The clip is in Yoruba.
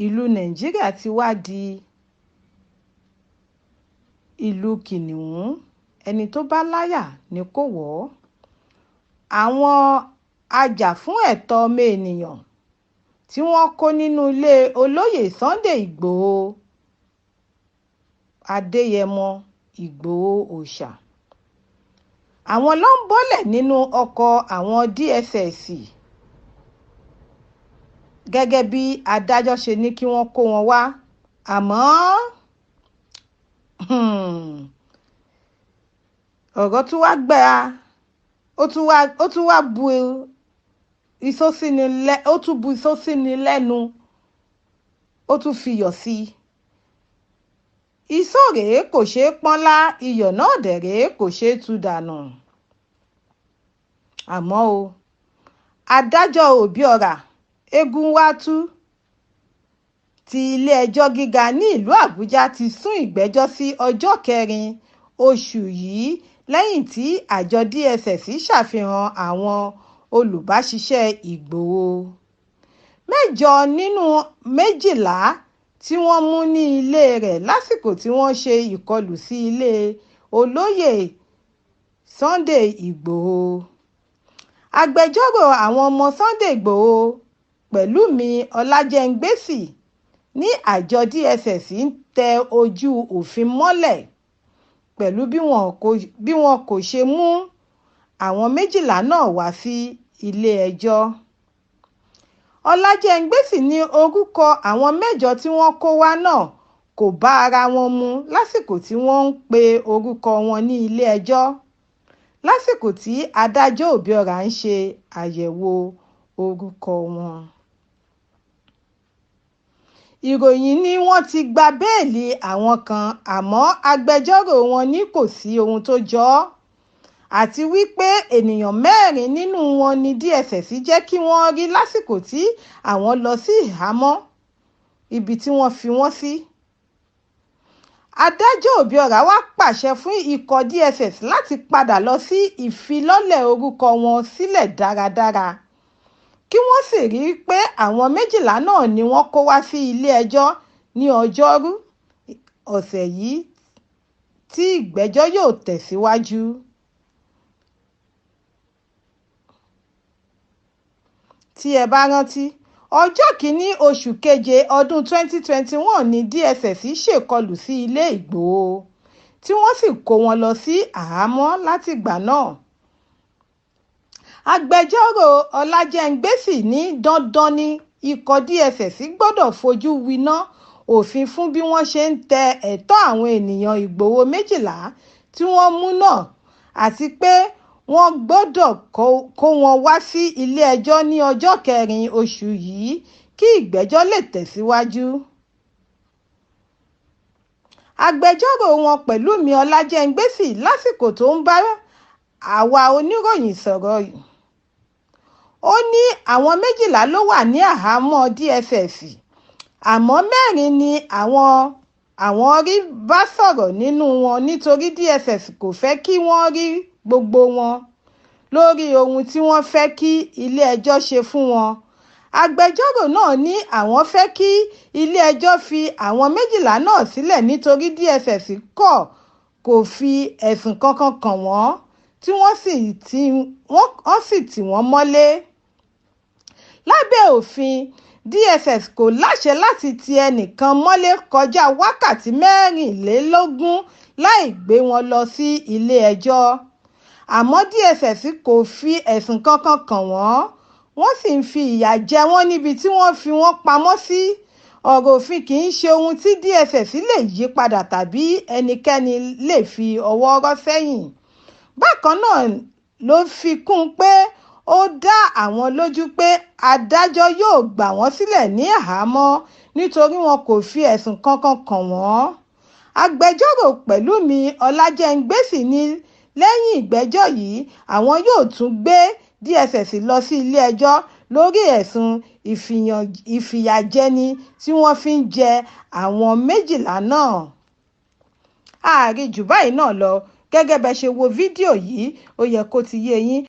ìlú Nàìjíríà ti wá di ìlú kìnìún, ẹni tó bá láyà ni kó wọ̀ ọ́. Àwọn ajàfún ẹ̀tọ́ ọmọ ènìyàn tí wọ́n kó nínú ilé olóyè Sunday Igboho, Adeyemo Igboho òòṣà, àwọn ló ń bọ́lẹ̀ nínú ọkọ̀ àwọn DSS gẹ́gẹ́ bí adájọ́ ṣe ní kí wọ́n kó wọn wá. Àmọ́ ọ̀rọ̀ tún wá gbà ó tún wá bu iṣó síni lẹ́nu, ó tún fiyọ̀ sí i. Iṣó rèé kò ṣeé pọ́nlá, iyọ̀ náà dẹ̀ rèé kò ṣeé tú dànù. Àmọ́ o, adájọ́ Obiora Egunwatu ti ilé-ẹjọ́ gíga ní ìlú Àbújá ti sún ìgbẹ́jọ́ sí ọjọ́ 4 oṣù yìí lẹ́yìn tí àjọ DSS ṣàfihàn àwọn olùbáṣiṣẹ́ Igboho 8 nínú 12 tí wọ́n mú ní ilé rẹ̀ lásìkò tí wọ́n ṣe ìkọlù sí ilé olóyè Sunday Igboho. Agbẹjọ́rò àwọn ọmọ Sunday Igboho Pẹ̀lúmi Ọlájẹ́ngbèsì ní àjọ DSS ń tẹ ojú òfin mọ́lẹ̀ pẹ̀lú bí wọn kò ṣe mú àwọn 12 náà wá sí ilé-ẹjọ́. Ọlájẹ́ngbèsì ní orúkọ àwọn 8 tí wọ́n kó wá náà kò bá ara wọn mu lásìkò tí wọ́n ń pe orúkọ wọn ní ilé-ẹjọ́ lásìkò tí adájọ́ Obiora ń ṣe àyẹ̀wò orúkọ wọn. Ìròyìn ni wọ́n ti gba béèlì àwọn kan, àmọ́ agbẹjọ́rò wọn ní kò sí ohun tó jọ ọ́, àti wípé ènìyàn 4 nínú wọn ni DSS jẹ́ kí wọ́n rí lásìkò tí àwọn lọ sí ìhámọ́ ibi tí wọ́n fi wọ́n sí. Adájọ́ Obiora wá pàṣẹ fún ikọ̀ DSS láti padà lọ sí ìfilọ́lẹ̀ orúkọ wọn sílẹ̀ dáradára, kí wọ́n sì rí i pé àwọn 12 náà ni wọ́n kó wá sí ilé-ẹjọ́ ní Ọjọ́rú ọ̀sẹ̀ yìí tí ìgbẹ́jọ́ yóò tẹ̀síwájú. Tí ẹ bá rántí, ọjọ́ 1 oṣù keje ọdún 2021 ni DSS ṣèkọlù sí ilé Igboho tí wọ́n sì kó wọn lọ sí àhámọ́ látìgbà náà. Agbẹjọ́rò Ọlájẹ́ngbèsì ní dandan ni ikọ̀ DSS gbọ́dọ̀ fojú winá òfin fún bí wọ́n ṣe ń tẹ ẹ̀tọ́ àwọn ènìyàn Igboho 12 tí wọ́n mú náà, àti pé wọ́n gbọ́dọ̀ kó wọn wá sí ilé-ẹjọ́ ní ọjọ́ 4 oṣù yìí kí ìgbẹ́jọ́ lè tẹ̀síwájú. Agbẹjọ́rò wọn Pẹ̀lúmi Ọlájẹ́ngbèsì lásìkò tó ń bá àwa oníròyìn sọ̀rọ̀ yìí, ó ní àwọn 12 ló wà ní àhámọ́ DSS, àmọ́ 4 ni àwọn rí bá sọ̀rọ̀ nínú wọn nítorí DSS kò fẹ́ kí wọ́n rí gbogbo wọn lórí ohun tí wọ́n fẹ́ kí ilé-ẹjọ́ ṣe fún wọn. Agbẹjọ́rò náà ní àwọn fẹ́ kí ilé-ẹjọ́ fi àwọn 12 náà sílẹ̀ nítorí DSS kò fi ẹ̀sùn kankan kàn wọ́n tí wọ́n sì tì wọ́n mọ́lé. Lábẹ́ òfin, DSS kò láṣẹ láti ti ẹnìkan mọ́lé kọjá wákàtí 24 láì gbé wọn lọ sí ilé-ẹjọ́. Àmọ́ DSS kò fi ẹ̀sùn kankan kàn wọ́n sì ń fi ìyà jẹ wọ́n níbi tí wọ́n fi wọ́n pamọ́ sí. Ọ̀rọ̀ òfin kì í ṣe ohun tí DSS lè yí padà tàbí ẹnikẹ́ni lè fi ọwọ́ rọ́ sẹ́yìn. Bákan náà ló fi kún un pé ó dá àwọn lójú pé adájọ́ yóò gbà wọ́n sílẹ̀ ní àhámọ́ nítorí wọn kò fi ẹ̀sùn kankan kàn wọ́n. Agbẹjọ́rò Pẹ̀lúmi Ọlájẹ́ngbèsì ní lẹ́yìn ìgbẹ́jọ́ yìí àwọn yóò tún gbé DSS lọ sí ilé-ẹjọ́ lórí ẹ̀sùn ìfìyàjẹni tí wọ́n fi ń jẹ àwọn 12 náà. A rí jù báyìí náà lọ. Gẹ́gẹ́ bẹ́ ṣe wo fídíò yìí, ó yẹ kó ti yé yín.